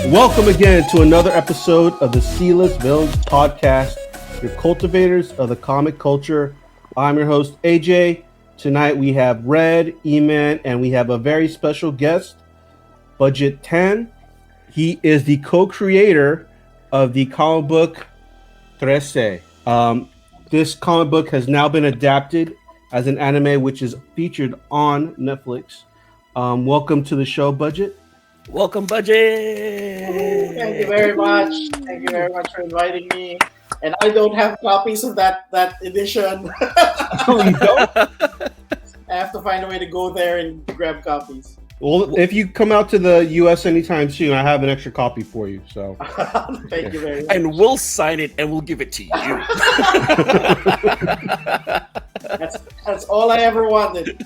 Welcome again to another episode of the Sealess Villains Podcast, your cultivators of the comic culture. I'm your host, AJ. Tonight we have Red, Eman, and we have a very special guest, Budjette Tan. He is the co-creator of the comic book Trese. This comic book has now been adapted as an anime, which is featured on Netflix. Welcome to the show, Budjette. Welcome, Budjette. Thank you very much. Thank you very much for inviting me. And I don't have copies of that edition. Oh, you don't? I have to find a way to go there and grab copies. Well, if you come out to the U.S. anytime soon, I have an extra copy for you. So Thank you very much. And we'll sign it and we'll give it to you. That's all I ever wanted.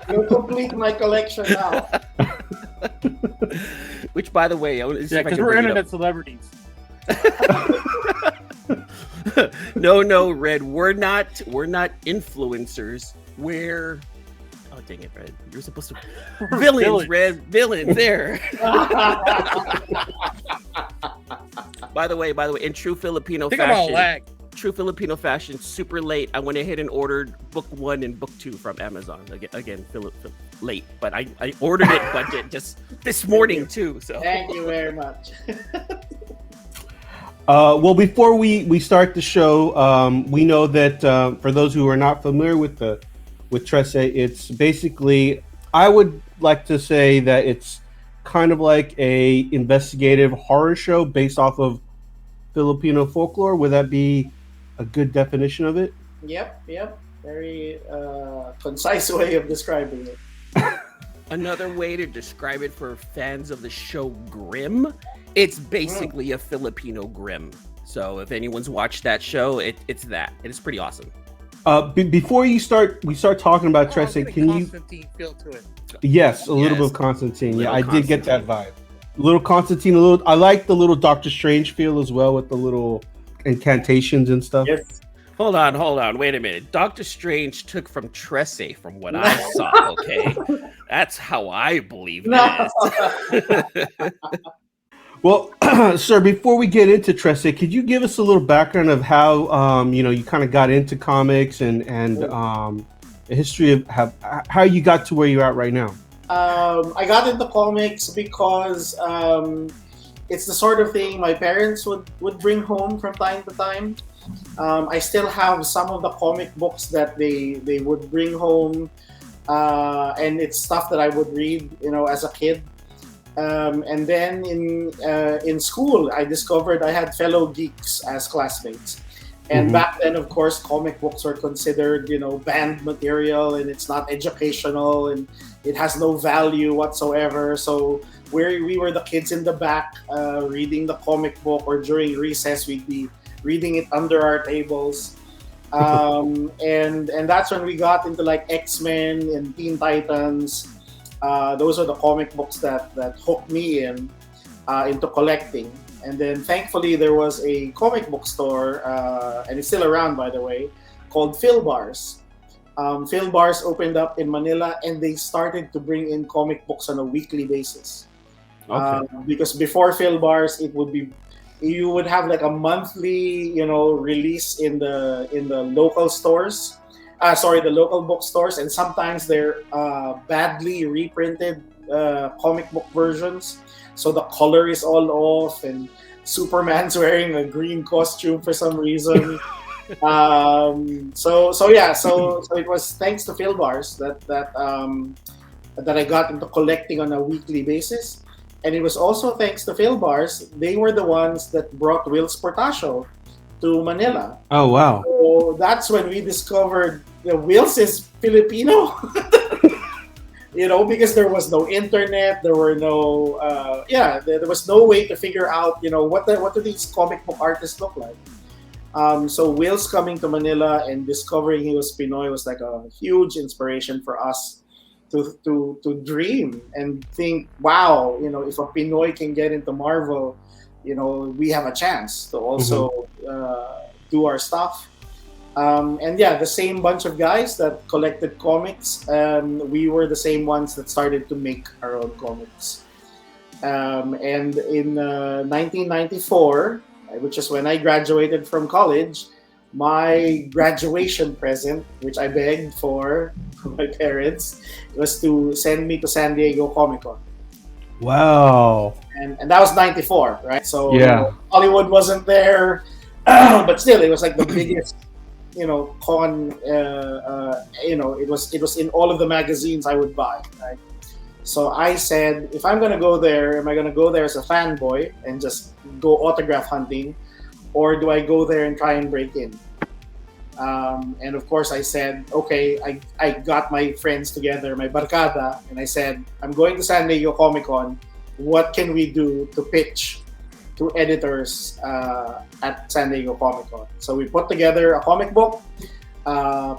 You'll complete my collection now. Which, by the way, because we're internet celebrities. No, Red, we're not influencers. We're dang it, Red. You're supposed to villains, Red, villains there. By the way, in true Filipino fashion, super late. I went ahead and ordered book 1 and book 2 from Amazon. Again, late, but I ordered it, but just this morning too. So thank you very much. Well, before we start the show, we know that for those who are not familiar with Trese, it's basically, I would like to say that it's kind of like a investigative horror show based off of Filipino folklore. Would that be a good definition of it? Yep. Very concise way of describing it. Another way to describe it for fans of the show Grimm, it's basically a Filipino Grimm. So if anyone's watched that show, it's that. It's pretty awesome. Before we start talking about Trese, can you? Constantine feel to it. Yes, a little bit of Constantine. Yeah, I did get that vibe. Little Constantine, I like the little Doctor Strange feel as well with the little incantations and stuff. Yes. Hold on. Wait a minute. Doctor Strange took from Trese from what I saw, okay? That's how I believe it is. Well, sir, before we get into Trese, could you give us a little background of how you kind of got into comics and the history of how you got to where you're at right now? I got into comics because it's the sort of thing my parents would bring home from time to time. I still have some of the comic books that they would bring home, and it's stuff that I would read, as a kid. And then in school, I discovered I had fellow geeks as classmates. And back then, of course, comic books were considered, banned material, and it's not educational, and it has no value whatsoever. So we were the kids in the back reading the comic book, or during recess, we'd be reading it under our tables. And that's when we got into like X-Men and Teen Titans. Those are the comic books that hooked me into collecting. And then thankfully there was a comic book store, and it's still around, by the way, called Phil Bars. Phil Bars opened up in Manila, and they started to bring in comic books on a weekly basis. Okay. Because before Phil Bars, you would have like a monthly, release in the local stores. The local bookstores, and sometimes they're badly reprinted comic book versions. So the color is all off, and Superman's wearing a green costume for some reason. So it was thanks to Phil Bars that I got into collecting on a weekly basis, and it was also thanks to Phil Bars. They were the ones that brought Will's Portacio to Manila. Oh wow! So that's when we discovered Will's is Filipino. Because there was no internet, there were no, there was no way to figure out, what do these comic book artists look like. So Will's coming to Manila and discovering he was Pinoy was like a huge inspiration for us to dream and think, wow, if a Pinoy can get into Marvel, we have a chance to also do our stuff. The same bunch of guys that collected comics, we were the same ones that started to make our own comics. And in 1994, which is when I graduated from college, my graduation present, which I begged for from my parents, was to send me to San Diego Comic Con. Wow. And that was 94, right? So Yeah. Hollywood wasn't there, but still, it was like the biggest, con. It was in all of the magazines I would buy, right? So I said, if I'm gonna go there, am I gonna go there as a fanboy and just go autograph hunting, or do I go there and try and break in? And of course, I said, okay, I got my friends together, my barkada, and I said, I'm going to San Diego Comic Con. What can we do to pitch to editors at San Diego Comic Con? So we put together a comic book,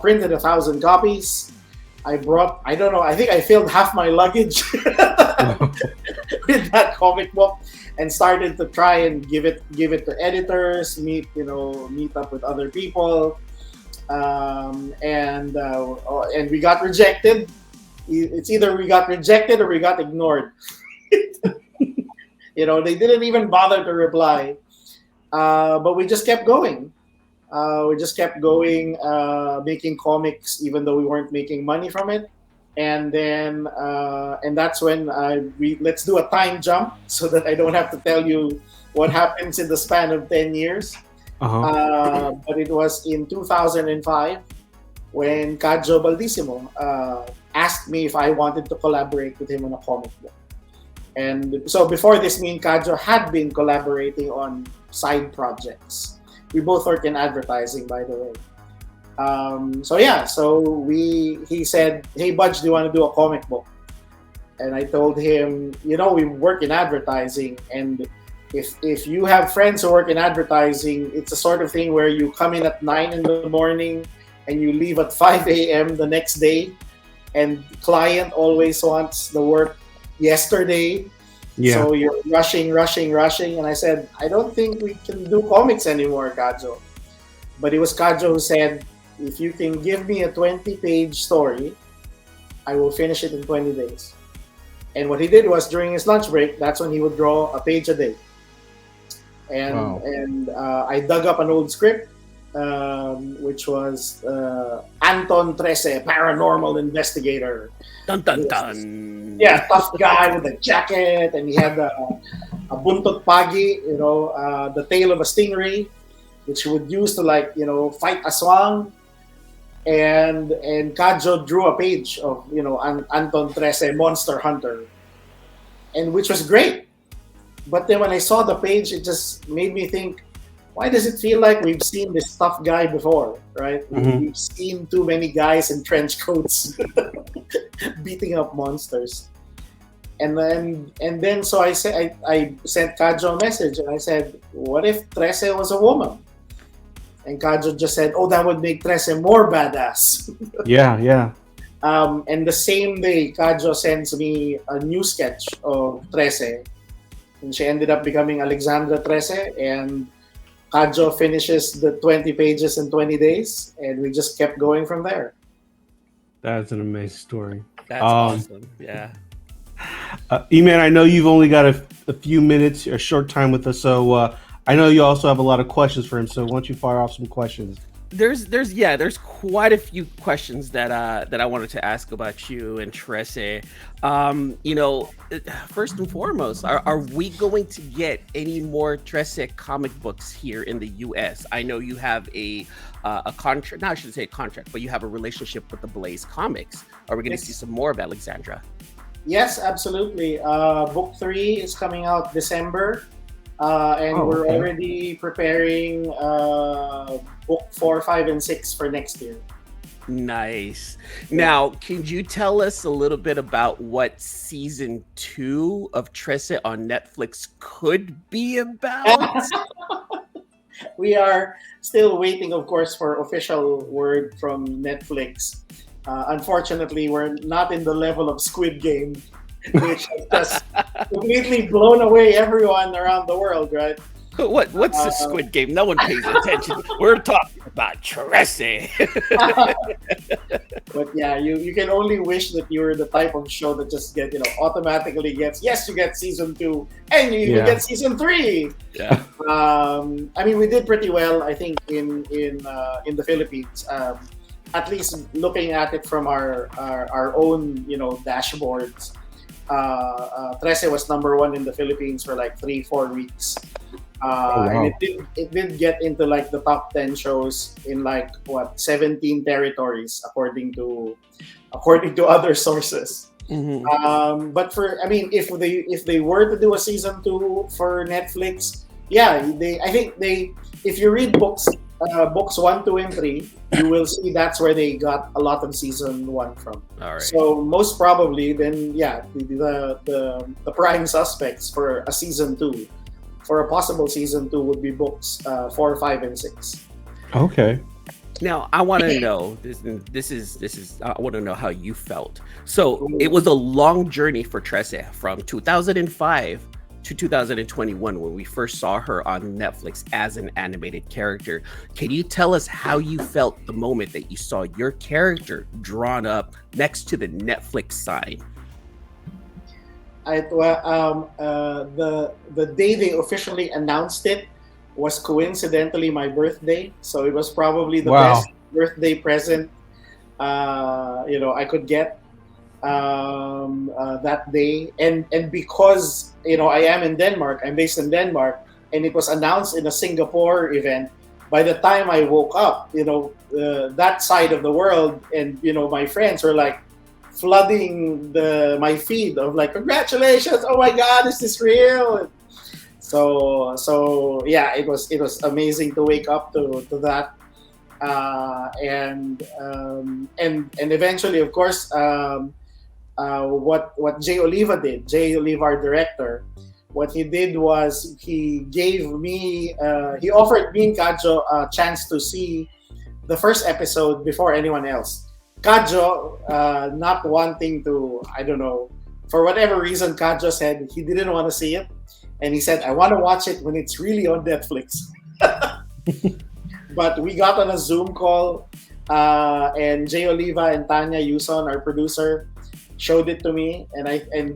printed 1,000 copies. I think I filled half my luggage with that comic book and started to try and give it to editors, meet up with other people. And we got rejected. It's either we got rejected or we got ignored. They didn't even bother to reply. But we just kept going. Making comics, even though we weren't making money from it. And then, and that's when let's do a time jump so that I don't have to tell you what happens in the span of 10 years. But it was in 2005 when Kadjo Baldissimo asked me if I wanted to collaborate with him on a comic book. And so before this, me and Kadjo had been collaborating on side projects. We both work in advertising, by the way. He said, "Hey, Budge, do you want to do a comic book?" And I told him, we work in advertising, and if you have friends who work in advertising, it's a sort of thing where you come in at 9 in the morning and you leave at 5 a.m. the next day, and client always wants the work yesterday. Yeah. So you're rushing. And I said, I don't think we can do comics anymore, Kadjo. But it was Kadjo who said, if you can give me a 20-page story, I will finish it in 20 days. And what he did was, during his lunch break, that's when he would draw a page a day. And I dug up an old script, which was Anton Trese, paranormal investigator. Dun dun dun. Yeah, tough guy with a jacket, and he had a buntot pagi, the tail of a stingray, which he would use to fight aswang. And Kadjo drew a page of Anton Trese, Monster Hunter, and which was great. But then when I saw the page, it just made me think, why does it feel like we've seen this tough guy before, right? Mm-hmm. We've seen too many guys in trench coats beating up monsters. And then so I said, I sent Kadjo a message, and I said, what if Trese was a woman? And Kadjo just said, oh, that would make Trese more badass. Yeah. And the same day, Kadjo sends me a new sketch of Trese. And she ended up becoming Alexandra Trese. And Kadjo finishes the 20 pages in 20 days. And we just kept going from there. That's an amazing story. That's awesome. Yeah. Eman, I know you've only got a few minutes, a short time with us. So I know you also have a lot of questions for him. So why don't you fire off some questions? There's quite a few questions that I wanted to ask about you and Trese. First and foremost, are we going to get any more Trese comic books here in the U.S.? I know you have a contract. No, I shouldn't say a contract, but you have a relationship with the Blaze Comics. Are we going to see some more of Alexandra? Yes, absolutely. Book 3 is coming out December. And we're already preparing book 4, 5, and 6 for next year. Nice. Now, can you tell us a little bit about what season 2 of Trese on Netflix could be about? We are still waiting, of course, for official word from Netflix. Unfortunately, we're not in the level of Squid Game, which has just completely blown away everyone around the world, right? What's the Squid Game? No one pays attention. We're talking about Trese. But yeah, you can only wish that you're the type of show that just automatically gets, yes, you get season 2 and you get season 3. Yeah. I mean, we did pretty well, I think, in the Philippines. At least looking at it from our own dashboards. Trese was number 1 in the Philippines for like 3-4 weeks. And it did get into like the top 10 shows in like 17 territories according to other sources. Mm-hmm. But if they were to do a season 2 for Netflix, if you read books 1, 2, and 3, you will see that's where they got a lot of season 1 from. All right. So most probably then the prime suspects for a season 2. For a possible season 2 would be books 4, 5, and 6. Okay. Now I want to know this is I want to know how you felt. So it was a long journey for Trese from 2005 to 2021 when we first saw her on Netflix as an animated character. Can you tell us how you felt the moment that you saw your character drawn up next to the Netflix sign? The day they officially announced it was coincidentally my birthday, so it was probably the best birthday present I could get that day, and because I am in Denmark, I'm based in Denmark, and it was announced in a Singapore event. By the time I woke up, that side of the world, and my friends were like flooding my feed of like, congratulations, oh my god, is this real? So yeah, it was amazing to wake up to that, and eventually, of course, what Jay Oliva did, Jay Oliva, our director, what he did was he offered me and Kajo a chance to see the first episode before anyone else. Kajo, not wanting to, I don't know, for whatever reason, Kajo said he didn't want to see it. And he said, I want to watch it when it's really on Netflix. But we got on a Zoom call, and Jay Oliva and Tanya Yuson, our producer, showed it to me. And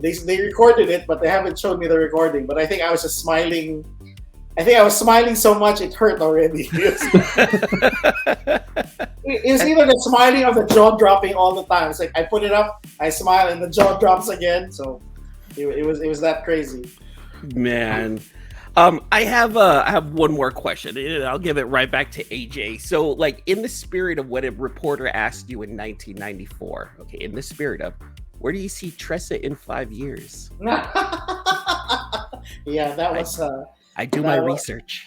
they recorded it, but they haven't showed me the recording. But I think I was just smiling. I think I was smiling so much it hurt already. It's either the smiling or the jaw dropping all the time. It's like I put it up, I smile, and the jaw drops again. So it was that crazy. Man, I have one more question, and I'll give it right back to AJ. So, like, in the spirit of what a reporter asked you in 1994, okay, in the spirit of, where do you see Trese in 5 years? Yeah, that was. I do my research.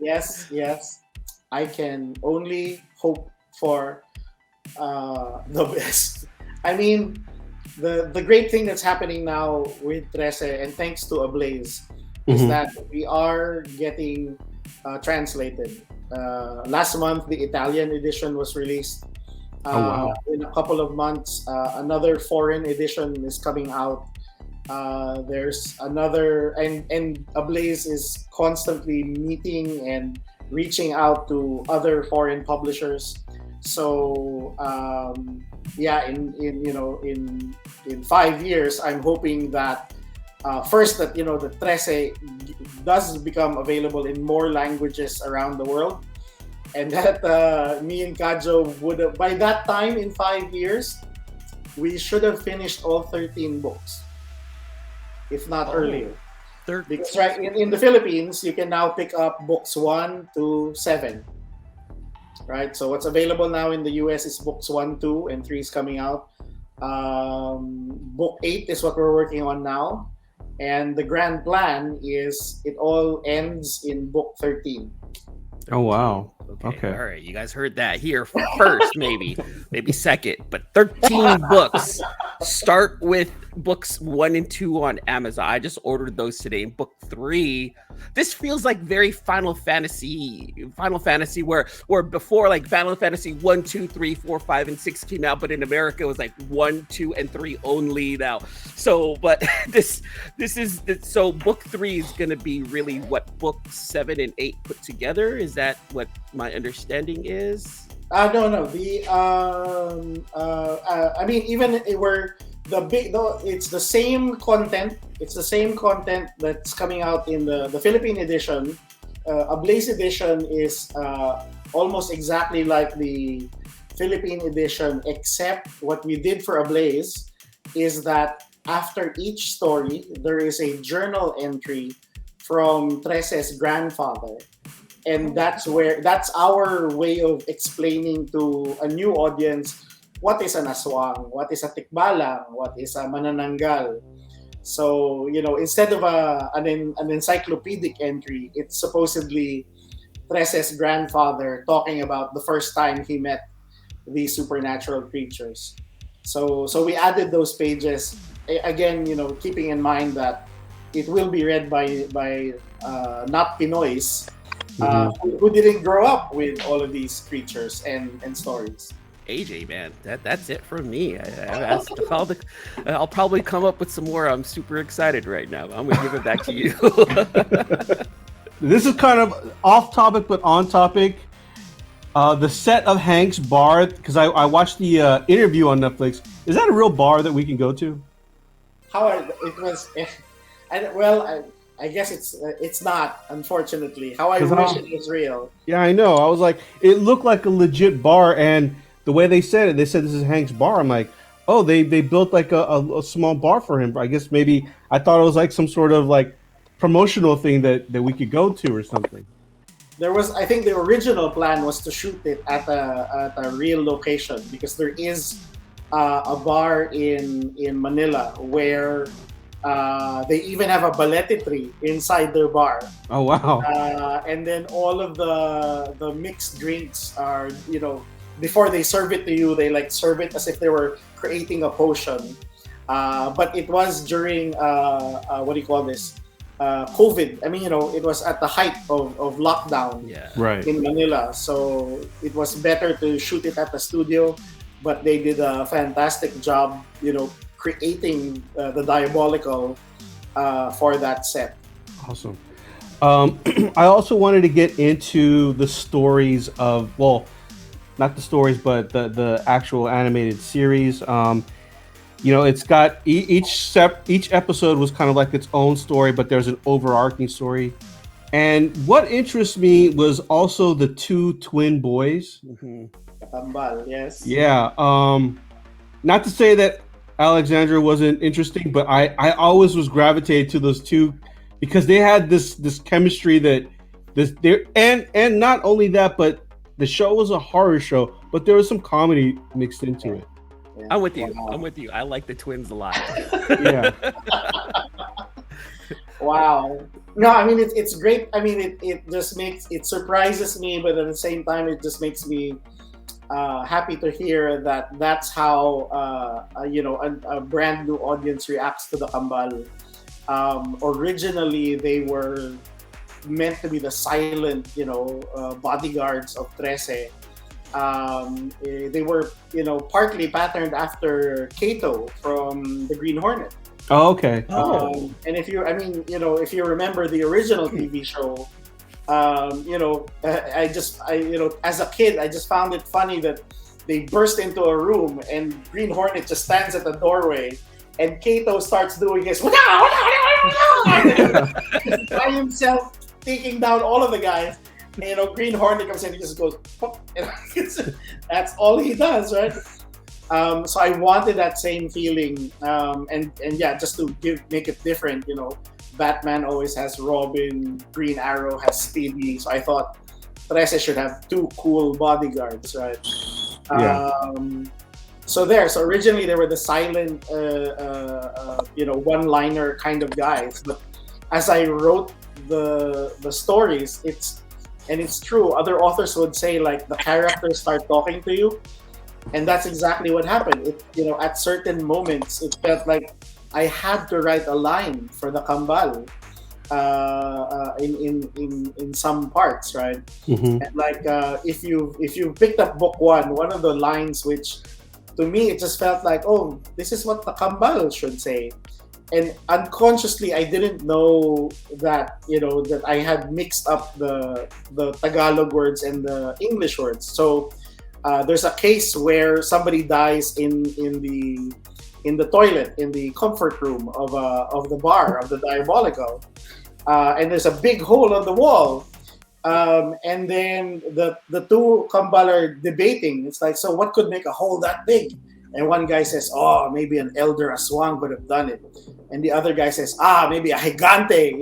Yes. I can only hope for the best. I mean, the great thing that's happening now with Trese, and thanks to Ablaze, is that we are getting translated. Last month, the Italian edition was released. In a couple of months, another foreign edition is coming out. There's another, and Ablaze is constantly meeting and reaching out to other foreign publishers. So in 5 years, I'm hoping that first that the Trese does become available in more languages around the world, and that me and Kajo would have, by that time in 5 years, we should have finished all 13 books, if not earlier. Because right in the Philippines, you can now pick up books 1 to 7. Right, so what's available now in the US is books 1, 2, and 3 is coming out. Book 8 is what we're working on now, and the grand plan is it all ends in book 13. Oh wow! Okay. All right, you guys heard that here first, maybe second, but 13 books. Start with books 1 and 2 on Amazon. I just ordered those today. And book 3, this feels like very Final Fantasy, where before, like, Final Fantasy 1, 2, 3, 4, 5, and 6 came out, but in America it was like 1, 2, and 3 only now. So, but this is so book 3 is going to be really what books 7 and 8 put together. Is that what my understanding is? No. I mean, even where it's the same content. It's the same content that's coming out in the Philippine edition. A Blaze edition is almost exactly like the Philippine edition, except what we did for A Blaze is that after each story, there is a journal entry from Trese's grandfather. And that's our way of explaining to a new audience what is an aswang, what is a tikbalang, what is a manananggal. So, instead of an encyclopedic entry, it's supposedly Trese's grandfather talking about the first time he met these supernatural creatures. So we added those pages, again, keeping in mind that it will be read by not Pinoys, who didn't grow up with all of these creatures and stories. AJ, man, that's it from me. I'll probably come up with some more. I'm super excited right now. I'm gonna give it back to you. This is kind of off topic but on topic. The set of Hank's bar, because I watched the interview on Netflix. Is that a real bar that we can go to? I guess it's not, unfortunately. How I wish it was real. Yeah, I know. I was like, it looked like a legit bar, and the way they said this is Hank's bar. I'm like, oh, they built like a small bar for him. I guess maybe I thought it was like some sort of like promotional thing that we could go to or something. I think the original plan was to shoot it at a real location, because there is a bar in Manila where they even have a balete tree inside their bar. Oh wow! And then all of the mixed drinks are, before they serve it to you, they like serve it as if they were creating a potion. But it was during what do you call this? COVID. I mean, it was at the height of lockdown in Manila, so it was better to shoot it at the studio. But they did a fantastic job, creating the diabolical for that set. Awesome. I also wanted to get into the stories of, well, not the stories, but the actual animated series. It's got each episode was kind of like its own story, but there's an overarching story. And what interests me was also the 2 twin boys. Katambal, yes. Yeah. Not to say that Alexandra wasn't interesting, but I always was gravitated to those 2 because they had this chemistry and not only that, but the show was a horror show, but there was some comedy mixed into it. Yeah. I'm with you. I like the twins a lot. Yeah. Wow. No, I mean it's great. I mean it surprises me, but at the same time it just makes me happy to hear that that's how a brand new audience reacts to the Kambal. Originally they were meant to be the silent, bodyguards of Trese. They were, partly patterned after Kato from the Green Hornet. Oh, okay. And if you remember the original TV show, as a kid, I just found it funny that they burst into a room and Green Hornet just stands at the doorway and Kato starts doing his by himself, taking down all of the guys. And, Green Hornet comes in and he just goes, that's all he does, right? So I wanted that same feeling, and yeah, just to make it different. Batman always has Robin, Green Arrow has Speedy, so I thought Trese should have 2 cool bodyguards, right? Yeah. So originally they were the silent, one-liner kind of guys, but as I wrote the stories, it's true. Other authors would say like the characters start talking to you, and that's exactly what happened. At certain moments, it felt like I had to write a line for the kambal in some parts, right? Mhm. And like if you picked up book one of the lines which to me it just felt like, oh, this is what the kambal should say. And unconsciously, I didn't know that that I had mixed up the Tagalog words and the English words. So there's a case where somebody dies in the toilet in the comfort room of the bar of the Diabolical, and there's a big hole on the wall. And then the two kambal are debating. It's like, so what could make a hole that big? And one guy says, oh, maybe an elder aswang could have done it. And the other guy says, maybe a gigante,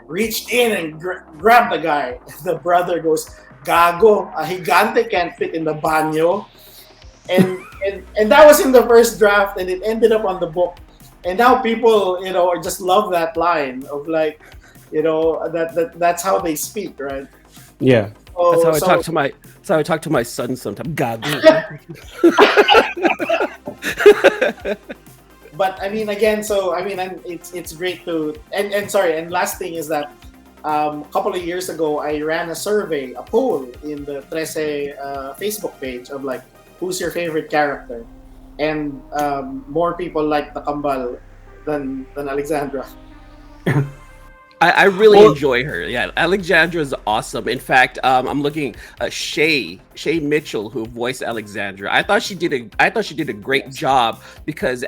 reached in and grabbed the guy. The brother goes, gago, a gigante can't fit in the banyo. And that was in the first draft, and it ended up on the book. And now people, just love that line of like, that's how they speak, right? Yeah. That's how I talk to my. That's how I talk to my son sometimes. Gago. But I mean, again, it's great to and last thing is that a couple of years ago I ran a survey, a poll in the Trese Facebook page of like, who's your favorite character, and more people like the kambal than Alexandra. I really enjoy her. Yeah, Alexandra is awesome. In fact, I'm looking Shay Mitchell, who voiced Alexandra. I thought she did a great job because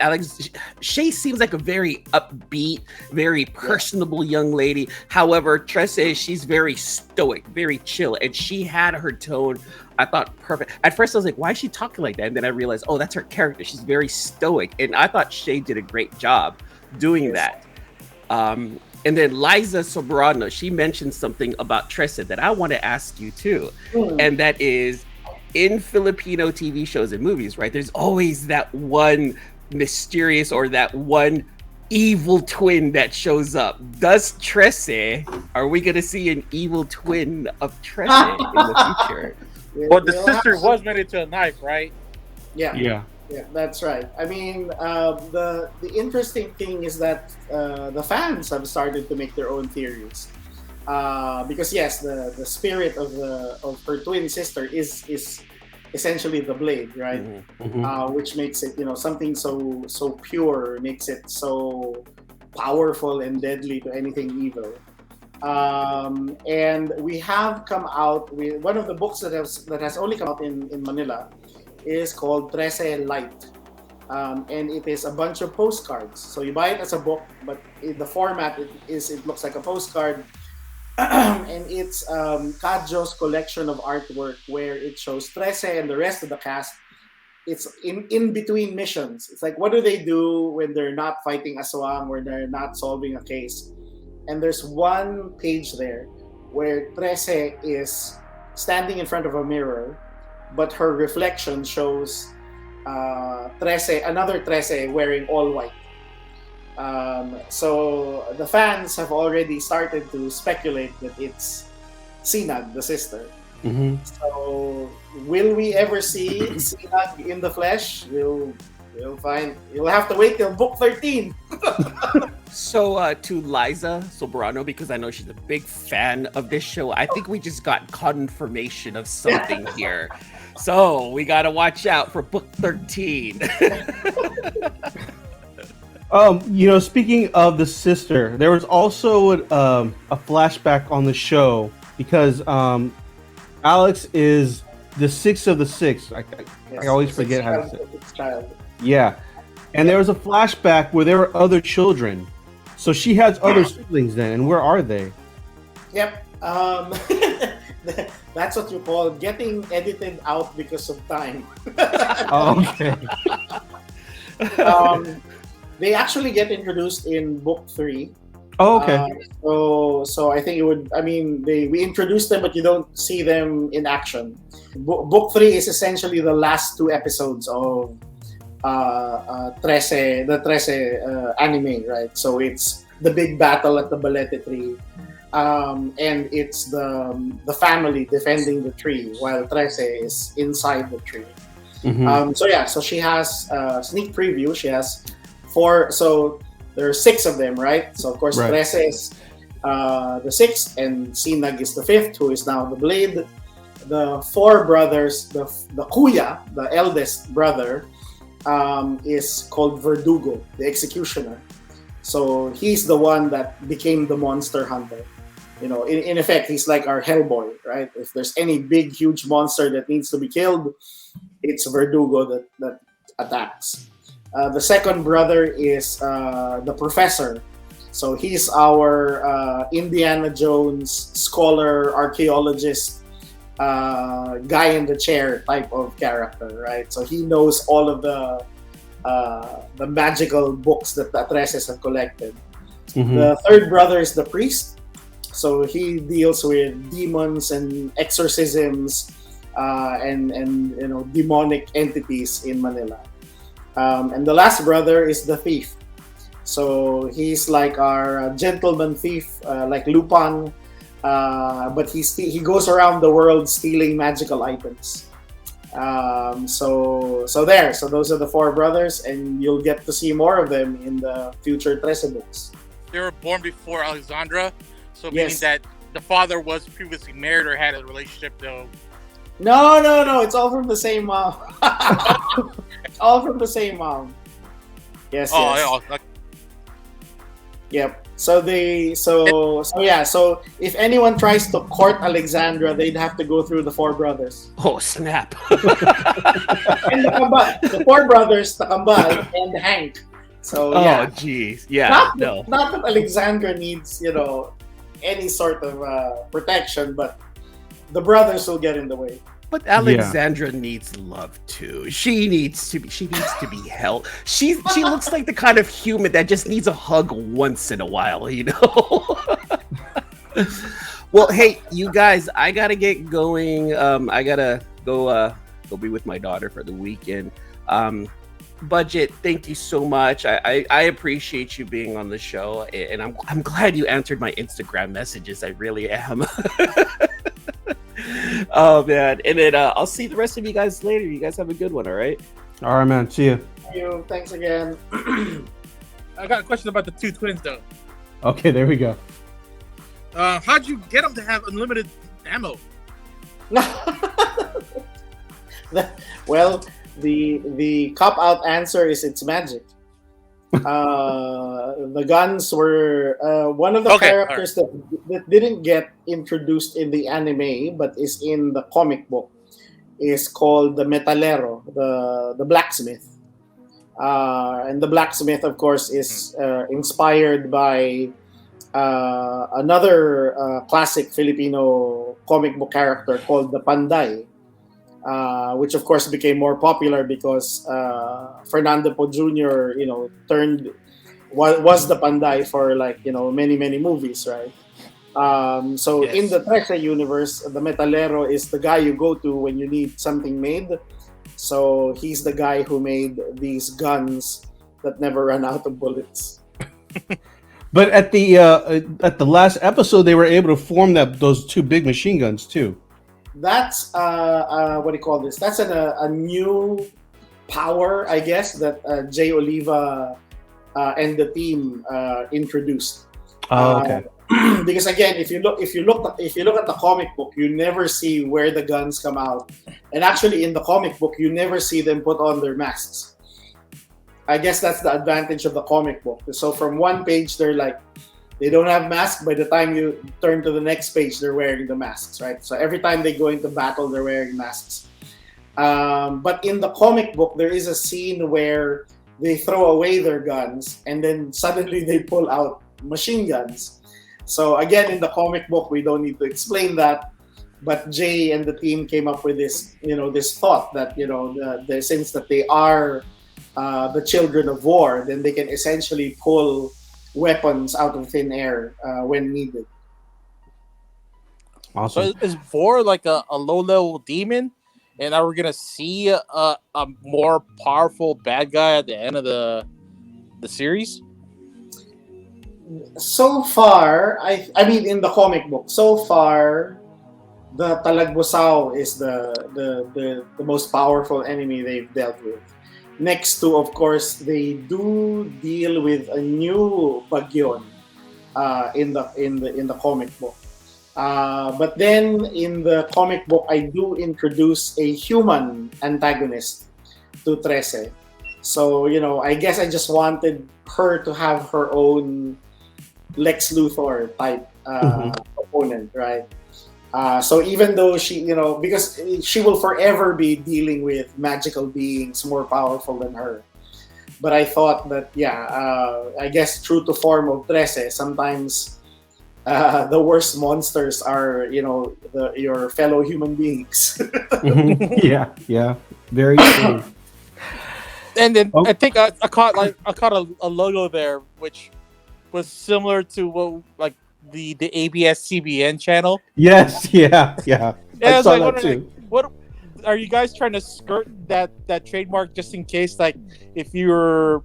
Shay seems like a very upbeat, very personable young lady. However, Trese, she's very stoic, very chill, and she had her tone. I thought perfect. At first, I was like, "Why is she talking like that?" And then I realized, "Oh, that's her character. She's very stoic." And I thought Shay did a great job doing that. And then Liza Sobrano, she mentioned something about Trese that I want to ask you too. And that is, in Filipino TV shows and movies, right? There's always that one mysterious or that one evil twin that shows up. Does Trese, are we going to see an evil twin of Trese in the future? Well, the sister was made into a knife, right? Yeah, that's right. I mean, the interesting thing is that the fans have started to make their own theories, because yes, the spirit of her twin sister is essentially the blade, right? Mhm. Which makes it something so pure, makes it so powerful and deadly to anything evil. And we have come out with one of the books that has only come out in Manila is called Trese Light. And it is a bunch of postcards. So you buy it as a book, but in the format it looks like a postcard. And it's Kadjo's collection of artwork where it shows Trese and the rest of the cast. It's in between missions. It's like, what do they do when they're not fighting Aswang or they're not solving a case? And there's one page there where Trese is standing in front of a mirror, but her reflection shows another Trese wearing all white. So the fans have already started to speculate that it's Sinag, the sister. Mhm. So will we ever see Sinag in the flesh? We'll find. You'll have to wait till book 13. So to Liza Sobrano, because I know she's a big fan of this show, I think we just got confirmation of something here. So we got to watch out for book 13. Speaking of the sister, there was also a flashback on the show because Alex is the sixth of the six. I always forget how to say it. Child. Yeah. And there was a flashback where there were other children. So she has other siblings then, and where are they? Yep. That's what you call getting edited out because of time. Oh, okay. They actually get introduced in book 3. Oh, okay. So I think it would. I mean, we introduce them, but you don't see them in action. Book 3 is essentially the last 2 episodes of Trese, the Trese anime, right? So it's the big battle at the Balete tree, and it's the family defending the tree while Trese is inside the tree. Mhm. So she has a sneak preview. She has 4. So there are 6 of them, right? So of course, Right. Trese is the 6th, and Sinag is the 5th, who is now the Blade. The 4 brothers, the Kuya, the eldest brother, is called Verdugo, the Executioner. So he's the one that became the monster hunter. You know, in effect, he's like our Hellboy, right? If there's any big, huge monster that needs to be killed, it's Verdugo that attacks. The second brother is the Professor. So he's our Indiana Jones scholar, archaeologist, guy in the chair type of character, right? So he knows all of the magical books that the Treses have collected. Mhm. The third brother is the Priest. So he deals with demons and exorcisms and you know, demonic entities in Manila. And the last brother is the Thief. So he's like our gentleman thief, like Lupin, but he goes around the world stealing magical items. So those are the 4 brothers, and you'll get to see more of them in the future Trese books. They were born before Alexandra, so meaning Yes. that the father was previously married or had a relationship, though. No, it's all from the same mom. All from the same mom. Yes, Oh, yes. yeah, like, Yep. So if anyone tries to court Alexandra, they'd have to go through the 4 brothers. Oh snap! And the Kambal. The 4 brothers, the Kambal and Hank. So yeah. Oh jeez, yeah, Not no. that Alexandra needs, you know, any sort of protection, but the brothers will get in the way. But Alexandra needs love too. She needs to be held. She looks like the kind of human that just needs a hug once in a while, you know. Well, hey, you guys, I gotta get going. I gotta go be with my daughter for the weekend. Budjette, thank you so much. I appreciate you being on the show, and I'm glad you answered my Instagram messages. I really am. Oh man, and then I'll see the rest of you guys later. You guys have a good one, all right? All right, man. See you. Thank you. Thanks again. I got a question about the 2 twins, though. Okay, there we go. How'd you get them to have unlimited ammo? Well, the cop out answer is it's magic. The guns were one of the characters that didn't get introduced in the anime but is in the comic book is called the Metalero, the blacksmith. And the blacksmith, of course, is inspired by another classic Filipino comic book character called the Panday. Which of course became more popular because Fernando Po Jr. Was the Panday for many movies, right? So Yes. in the Trese universe, the Metalero is the guy you go to when you need something made. So he's the guy who made these guns that never run out of bullets. But at the last episode, they were able to form those 2 big machine guns too. That's what do you call this? That's a new power, I guess, that Jay Oliva and the team introduced. Oh, okay. Because again, if you look at the comic book, you never see where the guns come out, and actually in the comic book, you never see them put on their masks. I guess that's the advantage of the comic book. So from one page, they don't have masks. By the time you turn to the next page, they're wearing the masks, right? So every time they go into battle, they're wearing masks. But in the comic book, there is a scene where they throw away their guns and then suddenly they pull out machine guns. So again, in the comic book, we don't need to explain that. But Jay and the team came up with this, this thought that, since that they are the children of war, then they can essentially pull weapons out of thin air when needed. Awesome. So is Vor like a low-level demon? And are we going to see a more powerful bad guy at the end of the series? So far, I mean, in the comic book, so far, the Talagbosao is the most powerful enemy they've dealt with. Next to, of course, they do deal with a new Bagyon in the comic book. But then in the comic book, I do introduce a human antagonist to Trese. So, I guess I just wanted her to have her own Lex Luthor type opponent, right? So even though because she will forever be dealing with magical beings more powerful than her. But I thought that, I guess true to form of Trese, sometimes the worst monsters are, your fellow human beings. Yeah, very true. And then I think I caught a logo there, which was similar to what the ABS CBN channel. Yes, yeah. I was saw that too. What are you guys trying to skirt that trademark just in case, if you're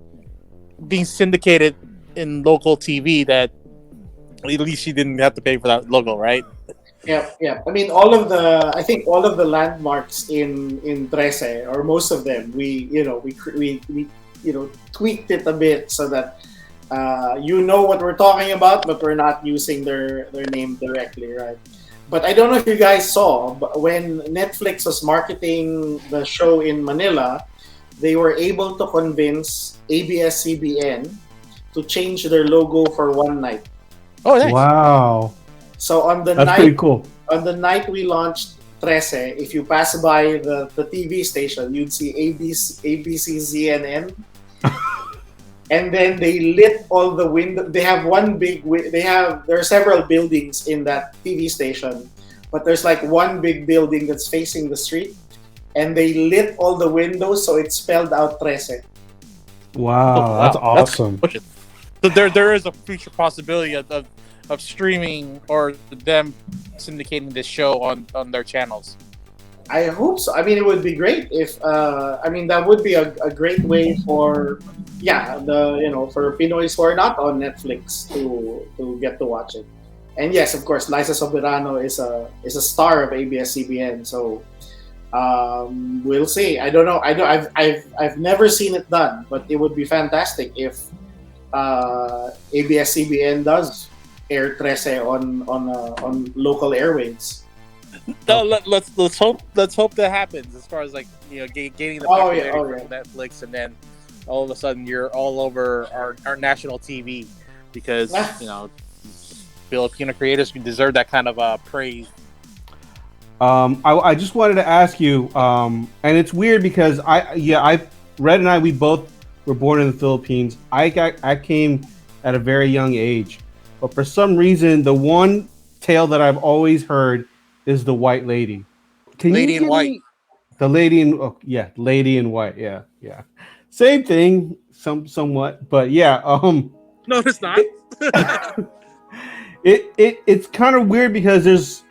being syndicated in local TV, that at least you didn't have to pay for that logo, right? Yeah. I mean, I think all of the landmarks in Trese, or most of them, we tweaked it a bit so that what we're talking about, but we're not using their name directly, right? But I don't know if you guys saw, but when Netflix was marketing the show in Manila, they were able to convince ABS-CBN to change their logo for one night. Oh, nice. Wow. So That's pretty cool. On the night we launched Trese, if you pass by the TV station, you'd see ABC ZNN. And then they lit all the windows. They have there are several buildings in that TV station, but there's one big building that's facing the street, and they lit all the windows so it spelled out Trese. Wow, that's awesome. So there is a future possibility of streaming or them syndicating this show on their channels. I hope so. I mean, it would be great if that would be a great way for for Pinoys who are not on Netflix to get to watch it. And yes, of course, Liza Soberano is a star of ABS-CBN. So we'll see. I don't know. I've never seen it done, but it would be fantastic if ABS-CBN does air Trese on local airwaves. No, let's hope that happens. As far as gaining the popularity from Netflix, and then all of a sudden you're all over our national TV, because Filipino creators deserve that kind of praise. I just wanted to ask you, and it's weird because Red and I, we both were born in the Philippines. I came at a very young age, but for some reason, the one tale that I've always heard is the White Lady. Lady in White. The Lady in Lady in White. Yeah. Same thing, somewhat, but yeah. No, it's not. It's kind of weird because there's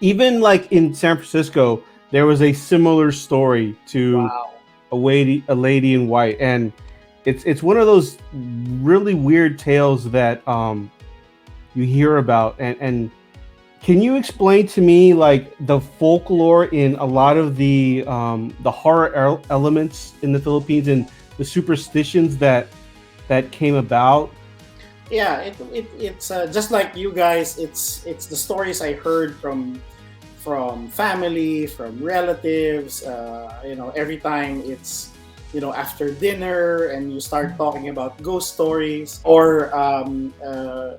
even in San Francisco, there was a similar story to a lady in white, and it's one of those really weird tales that you hear about, and can you explain to me the folklore in a lot of the horror elements in the Philippines and the superstitions that came about? Yeah, it's just like you guys. It's the stories I heard from family, from relatives. Every time it's after dinner and you start talking about ghost stories, or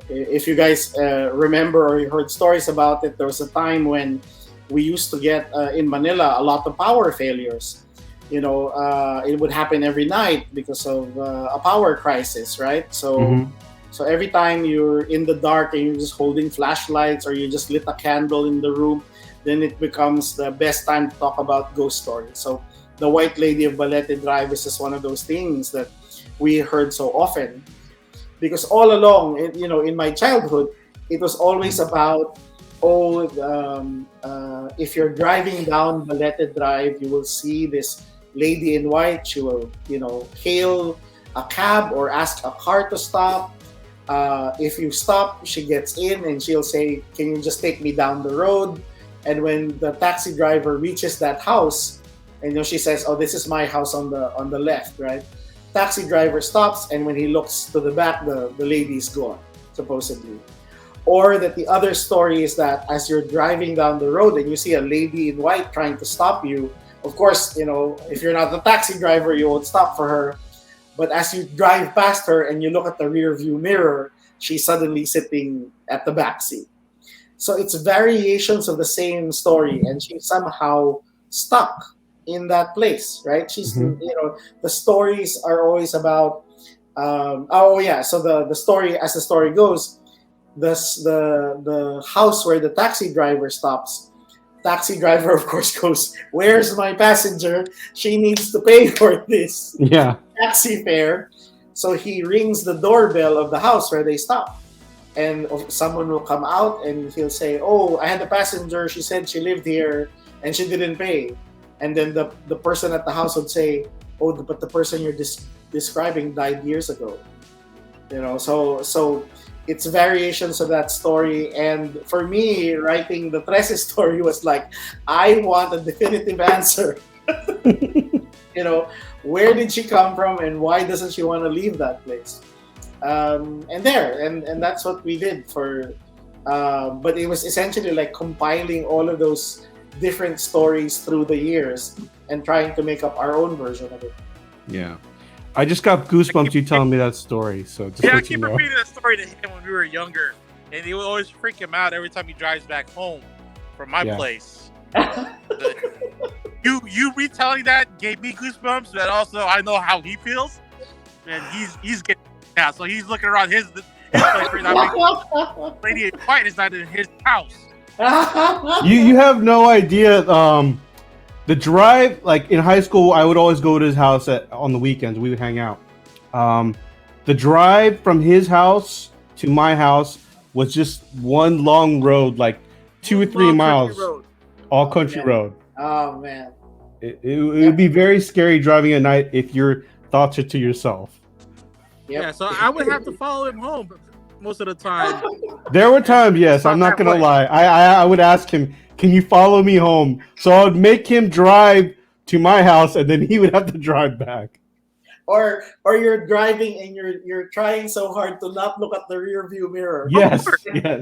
if you guys remember or you heard stories about it, there was a time when we used to get in Manila a lot of power failures. It would happen every night because of a power crisis, right? So every time you're in the dark and you're just holding flashlights or you just lit a candle in the room, then it becomes the best time to talk about ghost stories. So the White Lady of Budjette Drive is just one of those things that we heard so often. Because all along, in my childhood, it was always about, if you're driving down Budjette Drive, you will see this lady in white. She will, hail a cab or ask a car to stop. If you stop, she gets in and she'll say, "Can you just take me down the road?" And when the taxi driver reaches that house, And she says, "Oh, this is my house on the left, right?" Taxi driver stops, and when he looks to the back, the lady's gone, supposedly. Or that the other story is that as you're driving down the road and you see a lady in white trying to stop you, of course, if you're not the taxi driver, you won't stop for her. But as you drive past her and you look at the rear view mirror, she's suddenly sitting at the back seat. So it's variations of the same story, and she's somehow stuck in that place, right? She's, the stories are always about, so the story, as the story goes, the house where the taxi driver stops, taxi driver, of course, goes, "Where's my passenger? She needs to pay for this taxi fare." So he rings the doorbell of the house where they stop. And someone will come out and he'll say, "Oh, I had a passenger. She said she lived here and she didn't pay." And then the person at the house would say, "Oh, but the person you're describing died years ago." So it's variations of that story. And for me, writing the Trese story was like, I want a definitive answer. Where did she come from and why doesn't she want to leave that place? And that's what we did for. But it was essentially like compiling all of those different stories through the years and trying to make up our own version of it. Yeah. I just got goosebumps you telling me that story. So just I keep repeating that story to him when we were younger, and it would always freak him out every time he drives back home from my place. You retelling that gave me goosebumps, but also I know how he feels, and he's getting out, so he's looking around his place right now. Lady in white is not in his house. You have no idea. The drive, like in high school, I would always go to his house on the weekends. We would hang out. The drive from his house to my house was just one long road, like 2 or 3 miles, all country road. Oh man, it would be very scary driving at night if your thoughts are to yourself. Yep. Yeah, so I would have to follow him home most of the time. There were times, yes, I'm not gonna lie. I would ask him, "Can you follow me home?" So I would make him drive to my house, and then he would have to drive back. Or you're driving and you're trying so hard to not look at the rear view mirror. Yes.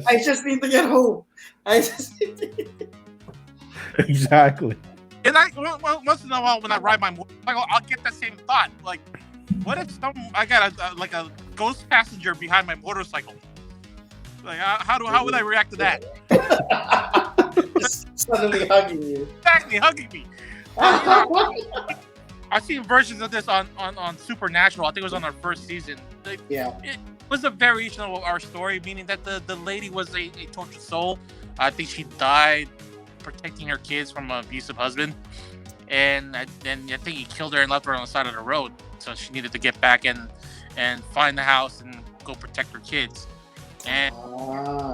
I just need to get home. Exactly. And once in a while when I ride my motorcycle, I'll get that same thought. Like, what if I got a ghost passenger behind my motorcycle? Like, how would I react to that? Suddenly hugging you. Exactly, hugging me. I've seen versions of this on Supernatural. I think it was on our first season. It was a variation of our story, meaning that the lady was a tortured soul. I think she died protecting her kids from an abusive husband. And then I think he killed her and left her on the side of the road. So she needed to get back and find the house and go protect her kids. And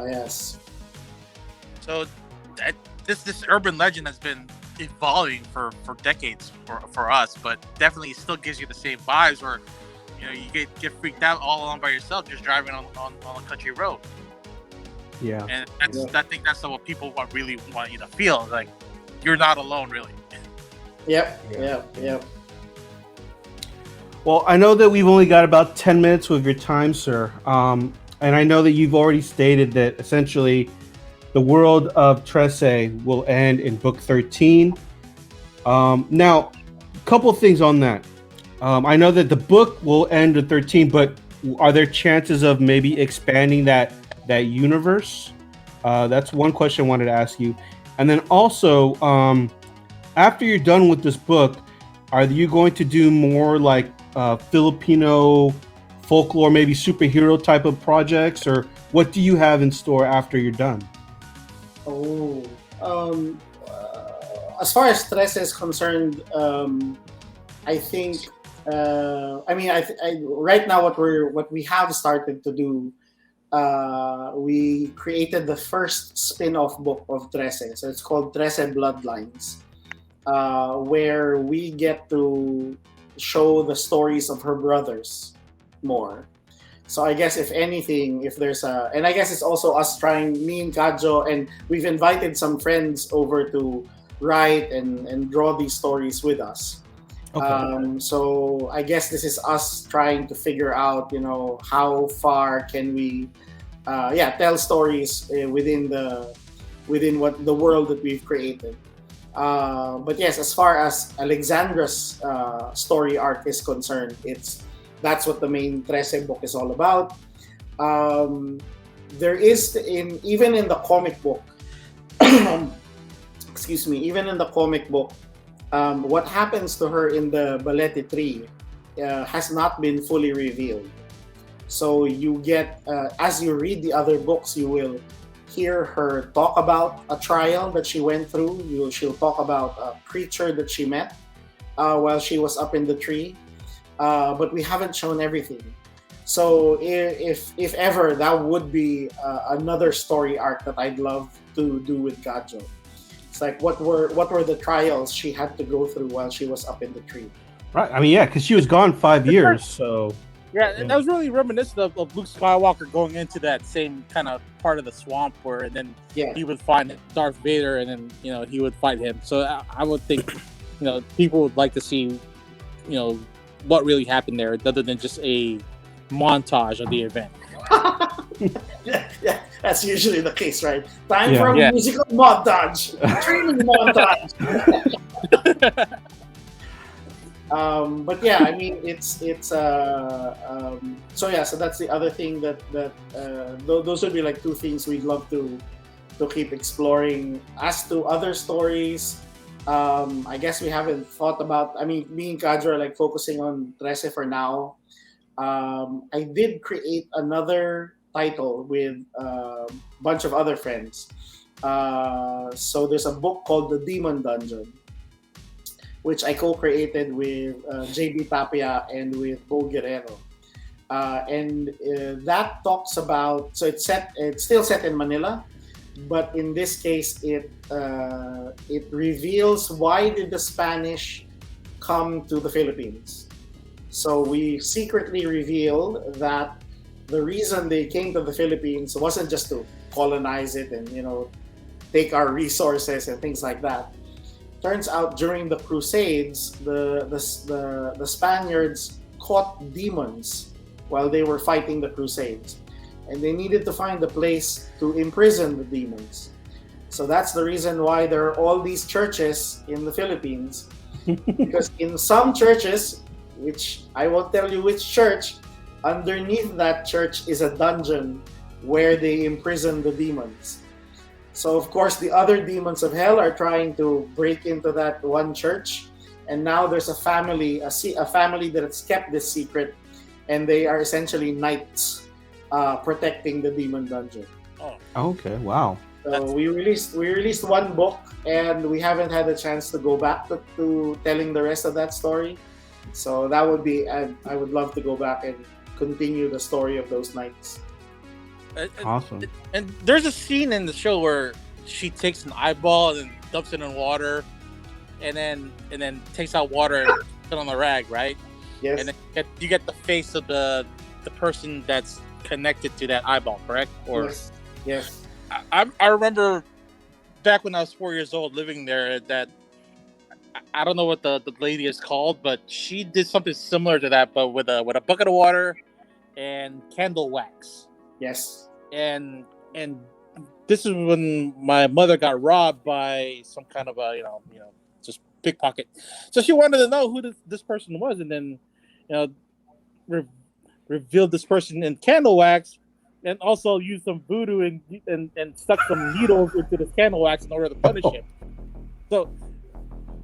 yes. So this urban legend has been evolving for decades for us, but definitely still gives you the same vibes where you get freaked out all alone by yourself just driving on a country road. Yeah. And I think that's what people really want you to feel, like you're not alone really. Yep. Well, I know that we've only got about 10 minutes of your time, sir. And I know that you've already stated that essentially the world of Trese will end in book 13. Now, a couple of things on that. I know that the book will end at 13, but are there chances of maybe expanding that universe? That's one question I wanted to ask you. And then also, after you're done with this book, are you going to do more like Filipino folklore, maybe superhero type of projects, or what do you have in store after you're done? As far as Trese is concerned, I think right now what we have started to do, we created the first spin-off book of Trese. So it's called Trese Bloodlines, where we get to show the stories of her brothers more. So I guess if anything, and I guess it's also us trying, me and Kajo, and we've invited some friends over to write and draw these stories with us. Okay. So I guess this is us trying to figure out, how far can we, tell stories within what the world that we've created. But yes, as far as Alexandra's story arc is concerned, that's what the main Trese book is all about. There is even in the comic book, excuse me, even in the comic book, what happens to her in the Budjette tree has not been fully revealed. So you get, as you read the other books, you will hear her talk about a trial that she went through. She'll talk about a creature that she met while she was up in the tree. But we haven't shown everything. So if ever, that would be another story arc that I'd love to do with Gajo. It's like what were the trials she had to go through while she was up in the tree. Right. I mean, yeah, because she was gone 5 years, so. Yeah, and that was really reminiscent of Luke Skywalker going into that same kind of part of the swamp and then he would find Darth Vader, and then he would fight him. So I would think people would like to see what really happened there, other than just a montage of the event. Yeah, that's usually the case, right? Time for a musical montage, training montage. But yeah, I mean, so that's the other thing that those would be like two things we'd love to keep exploring. As to other stories, I guess we haven't thought about. I mean, me and Kadra are like focusing on Trese for now. I did create another title with a bunch of other friends. So there's a book called The Demon Dungeon, which I co-created with JB Tapia and with Bo Guerrero. And that talks about, so it's still set in Manila, but in this case, it reveals why did the Spanish come to the Philippines. So we secretly revealed that the reason they came to the Philippines wasn't just to colonize it and take our resources and things like that. Turns out during the Crusades, the Spaniards caught demons while they were fighting the Crusades, and they needed to find a place to imprison the demons. So that's the reason why there are all these churches in the Philippines, because in some churches, which I won't tell you which church, underneath that church is a dungeon where they imprison the demons. So of course the other demons of hell are trying to break into that one church, and now there's a family that has kept this secret, and they are essentially knights protecting the demon dungeon. Oh, okay, wow. So we released one book, and we haven't had a chance to go back to telling the rest of that story. So that would be I would love to go back and continue the story of those knights. Awesome. And there's a scene in the show where she takes an eyeball and dumps it in water, and then takes out water and puts it on the rag, right? Yes. And then you get the face of the person that's connected to that eyeball, correct? Or yes. I remember back when I was 4 years old living there that I don't know what the lady is called, but she did something similar to that, but with a bucket of water and candle wax. Yes. And this is when my mother got robbed by some kind of a just pickpocket. So she wanted to know who this person was, and then revealed this person in candle wax, and also used some voodoo and stuck some needles into this candle wax in order to punish him. So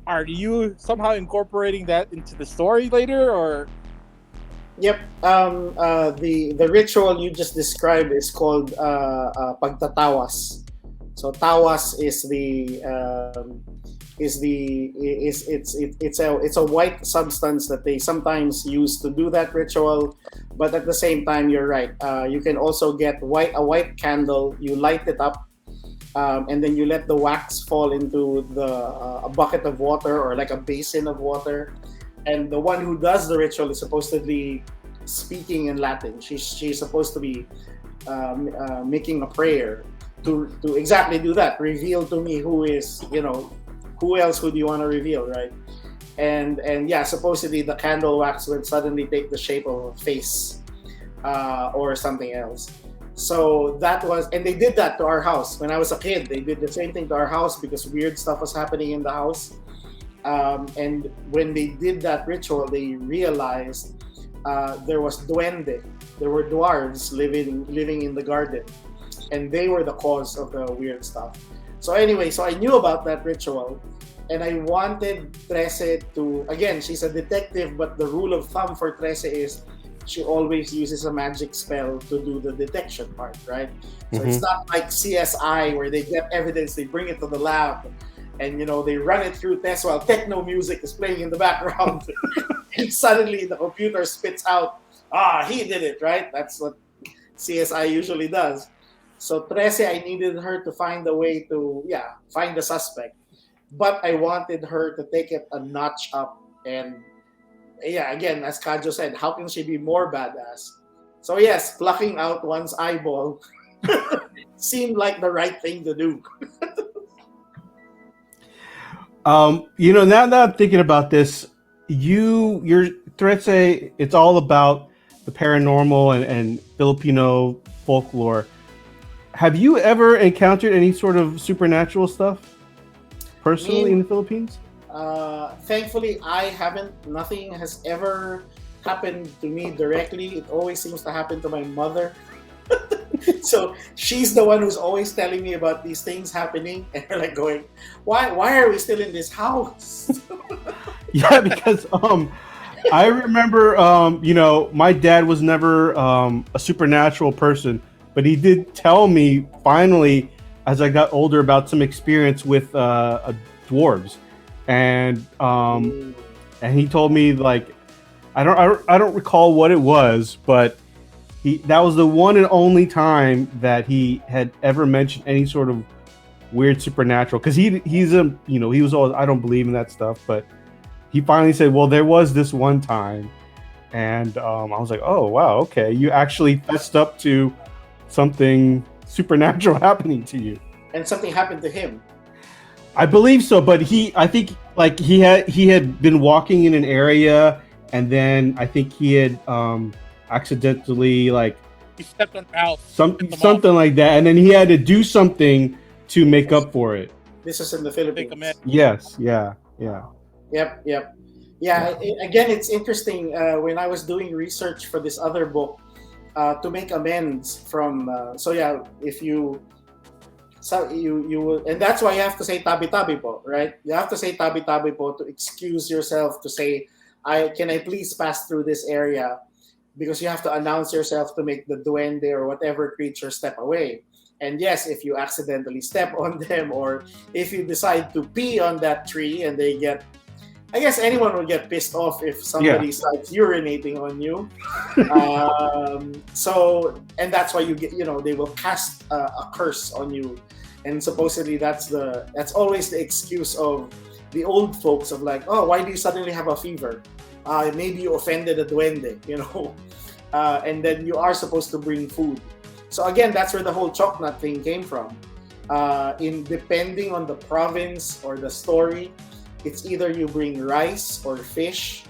are you somehow incorporating that into the story later, or? Yep. The ritual you just described is called pagtatawas. So tawas it's a white substance that they sometimes use to do that ritual, but at the same time, you're right. You can also get a white candle. You light it up, and then you let the wax fall into a bucket of water or like a basin of water. And the one who does the ritual is supposedly speaking in Latin. She's supposed to be making a prayer to exactly do that. Reveal to me who is who else would you want to reveal, right? And yeah, supposedly the candle wax would suddenly take the shape of a face or something else. So that was, and they did that to our house when I was a kid. They did the same thing to our house because weird stuff was happening in the house. And when they did that ritual, they realized there was duende. There were dwarves living in the garden, and they were the cause of the weird stuff. So anyway, so I knew about that ritual, and I wanted Trese to, again, she's a detective, but the rule of thumb for Trese is she always uses a magic spell to do the detection part, right? So it's not like CSI where they get evidence, they bring it to the lab, and they run it through tests while techno music is playing in the background. And suddenly the computer spits out, he did it, right? That's what CSI usually does. So Trese, I needed her to find a way to, find the suspect. But I wanted her to take it a notch up. And again, as Kajo said, how can she be more badass? So yes, plucking out one's eyeball seemed like the right thing to do. Now that I'm thinking about this, your Trese, it's all about the paranormal and Filipino folklore. Have you ever encountered any sort of supernatural stuff personally in the Philippines? Thankfully, I haven't. Nothing has ever happened to me directly. It always seems to happen to my mother. So she's the one who's always telling me about these things happening, and we're like going, why are we still in this house? Yeah, because I remember my dad was never a supernatural person, but he did tell me finally as I got older about some experience with dwarves, and he told me, like, I don't recall what it was, but that was the one and only time that he had ever mentioned any sort of weird supernatural, because he was always, I don't believe in that stuff, but he finally said, well, there was this one time, and I was like, oh wow, okay, you actually fessed up to something supernatural happening to you. And something happened to him. I believe so, but I think like he had been walking in an area, and then I think he had accidentally, like, he stepped on the house, something like that, and then he had to do something to make up for it. This is in the Philippines. Yes, yeah. Yep. Yeah, again, it's interesting. When I was doing research for this other book, to make amends from, if you will, and that's why you have to say tabi-tabi po, right? You have to say tabi-tabi po to excuse yourself, to say, can I please pass through this area? Because you have to announce yourself to make the duende or whatever creature step away. And yes, if you accidentally step on them, or if you decide to pee on that tree and they get, I guess anyone will get pissed off if somebody starts urinating on you. And that's why you get, they will cast a curse on you. And supposedly that's always the excuse of the old folks of, like, oh, why do you suddenly have a fever? Maybe you offended a duende, and then you are supposed to bring food. So again, that's where the whole choknat thing came from. Depending on the province or the story, it's either you bring rice or fish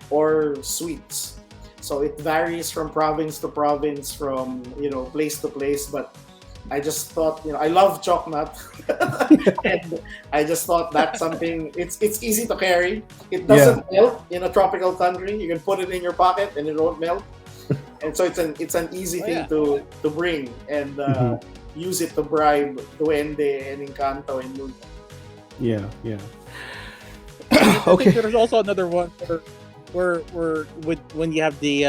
or sweets. So it varies from province to province, from place to place. But I just thought, I love choknat, and I just thought that's something. It's easy to carry. It doesn't melt in a tropical country. You can put it in your pocket and it won't melt. And so it's an easy thing to bring and use it to bribe duende and encanto and multo. Yeah. Okay. There's also another one where when you have the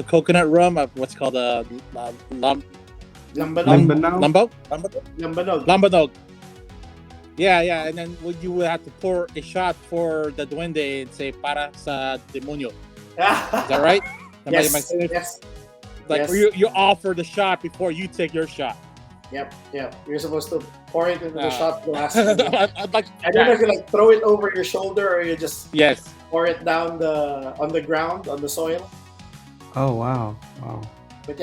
coconut rum, what's called lambanog. Yeah, and then you would have to pour a shot for the duende and say para sa demonyo. Is that right? Yes. Like, you offer the shot before you take your shot. Yep. You're supposed to pour it into the shot glass. I'd like. I don't know if you throw it over your shoulder or you just yes. pour it down on the ground, on the soil. Oh wow. But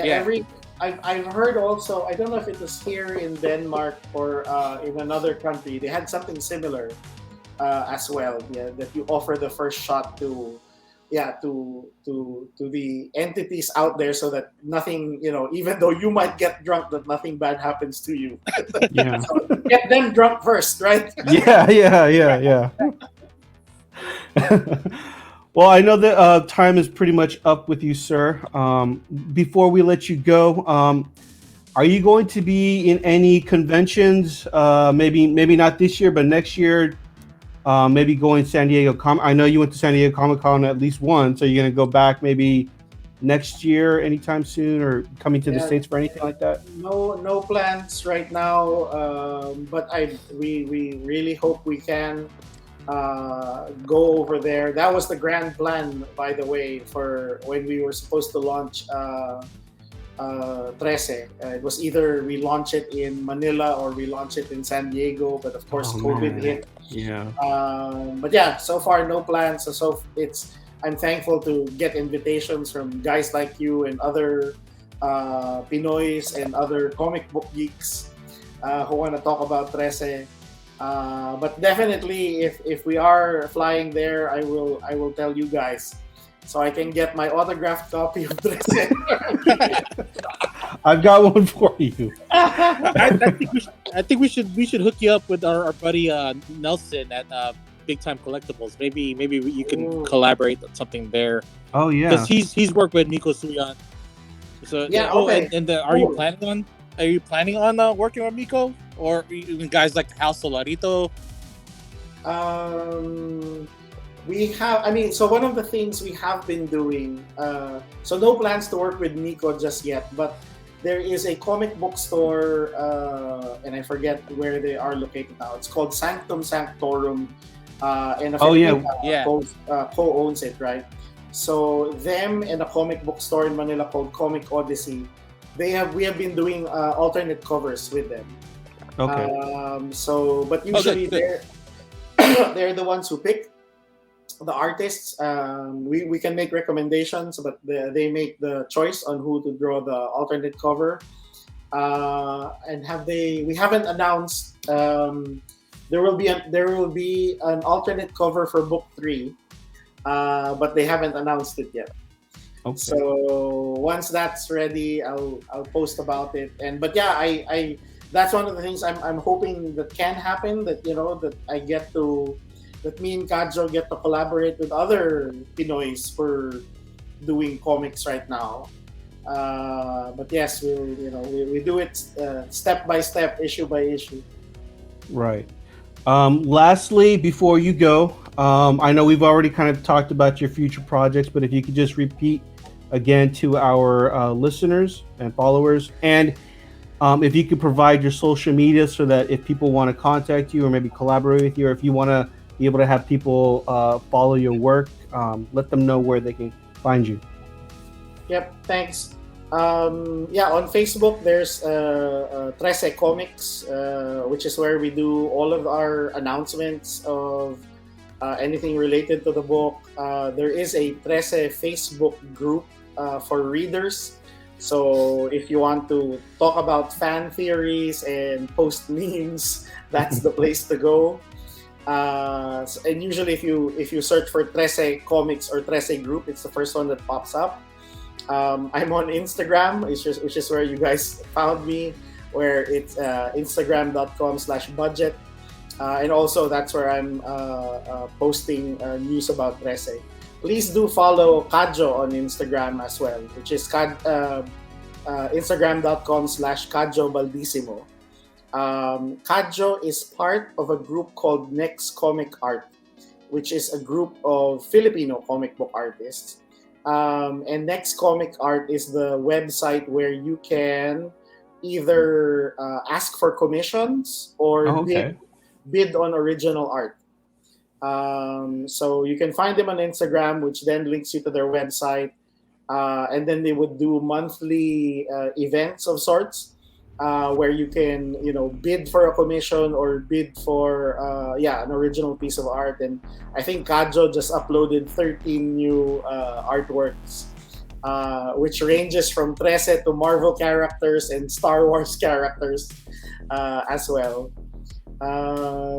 I've heard also. I don't know if it was here in Denmark or in another country. They had something similar as well. Yeah, that you offer the first shot to the entities out there, so that nothing, even though you might get drunk, that nothing bad happens to you. Yeah. So get them drunk first, right? Yeah. Well, I know that time is pretty much up with you, sir. Before we let you go, are you going to be in any conventions? Maybe not this year, but next year. Maybe going San Diego I know you went to San Diego Comic Con at least once. So you're going to go back maybe next year, anytime soon, or coming to the States for anything like that? No plans right now. But we really hope we can go over there. That was the grand plan, by the way, for when we were supposed to launch Trese. It was either we launch it in Manila or we launch it in San Diego, but of course COVID hit. Yeah. But yeah, so far no plans. So I'm thankful to get invitations from guys like you and other Pinoys and other comic book geeks who want to talk about Trese. But definitely, if we are flying there, I will tell you guys, so I can get my autographed copy of Trese. I've got one for you. I think we should hook you up with our buddy Nelson at Big Time Collectibles. Maybe you can collaborate on something there. Oh yeah, because he's worked with Nico Suyan. So yeah. Okay. And are you planning on working with Miko or even guys like Hal Solarito? We have. So one of the things we have been doing. So no plans to work with Nico just yet, but there is a comic book store, and I forget where they are located now. It's called Sanctum Sanctorum, and a co-owns it, right? So them and a comic book store in Manila called Comic Odyssey, we have been doing alternate covers with them. Okay. But usually they're the ones who pick the artists. We can make recommendations, but they make the choice on who to draw the alternate cover. And we haven't announced. There will be an alternate cover for book 3, but they haven't announced it yet. Okay. So once that's ready, I'll post about it. But yeah, I that's one of the things I'm hoping that can happen. That that me and Kadjo get to collaborate with other Pinoys for doing comics right now. But yes, we do it step by step, issue by issue. Right. Lastly, before you go, I know we've already kind of talked about your future projects, but if you could just repeat again to our listeners and followers, and if you could provide your social media so that if people want to contact you or maybe collaborate with you, or if you want to be able to have people follow your work, let them know where they can find you. Yep, thanks. On Facebook, there's Trese Comics, which is where we do all of our announcements of anything related to the book. There is a Trese Facebook group for readers. So if you want to talk about fan theories and post memes, that's the place to go. And usually if you search for Trese Comics or Trese Group, it's the first one that pops up. I'm on Instagram, which is where you guys found me, where it's instagram.com/budget. And also that's where I'm posting news about Trese. Please do follow Kadjo on Instagram as well, which is instagram.com/Kadjo Baldissimo. Kadjo is part of a group called Next Comic Art, which is a group of Filipino comic book artists. And Next Comic Art is the website where you can either ask for commissions or bid on original art. So you can find them on Instagram, which then links you to their website. And then they would do monthly events of sorts where you can, bid for a commission or bid for an original piece of art. And I think Kadjo just uploaded 13 new artworks which ranges from Trese to Marvel characters and Star Wars characters as well.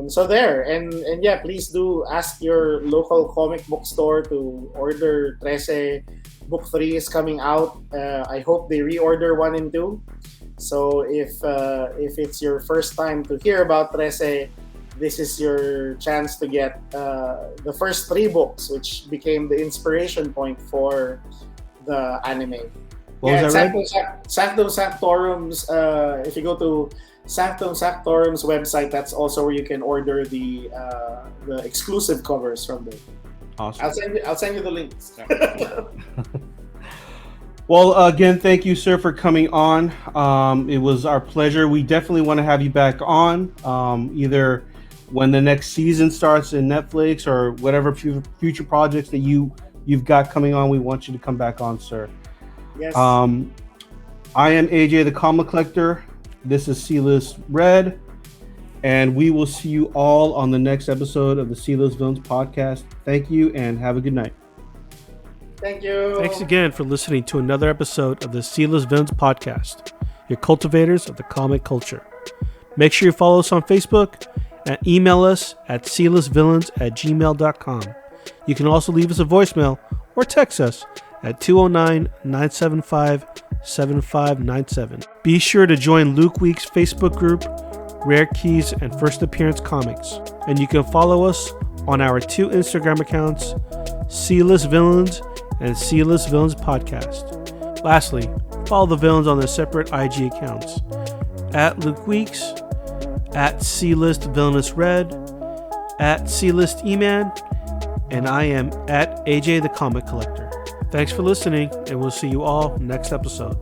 So there, and yeah, please do ask your local comic book store to order Trese. Book 3 is coming out. I hope they reorder 1 and 2. So if it's your first time to hear about Trese, this is your chance to get the first 3 books, which became the inspiration point for the anime. Sanctum Sanctorum's, if you go to Sanctum Sanctorum's website, that's also where you can order the exclusive covers from them. Awesome. I'll send you the links. Well, again, thank you, sir, for coming on. It was our pleasure. We definitely want to have you back on, either when the next season starts in Netflix or whatever future projects that you've got coming on. We want you to come back on, sir. Yes. I am AJ, the Comic Collector. This is C-List Red, and we will see you all on the next episode of the C-List Villains podcast. Thank you, and have a good night. Thank you. Thanks again for listening to another episode of the C-List Villains podcast, your cultivators of the comic culture. Make sure you follow us on Facebook and email us at clistvillains@gmail.com. You can also leave us a voicemail or text us at 209-975-7597. Be sure to join Luke Week's Facebook group, Rare Keys and First Appearance Comics. And you can follow us on our 2 Instagram accounts, C-List Villains and C-List Villains Podcast. Lastly, follow the villains on their separate IG accounts, at Luke Weeks, at C-List Villainous Red, at C-List Eman, and I am at AJ the Comic Collector. Thanks for listening, and we'll see you all next episode.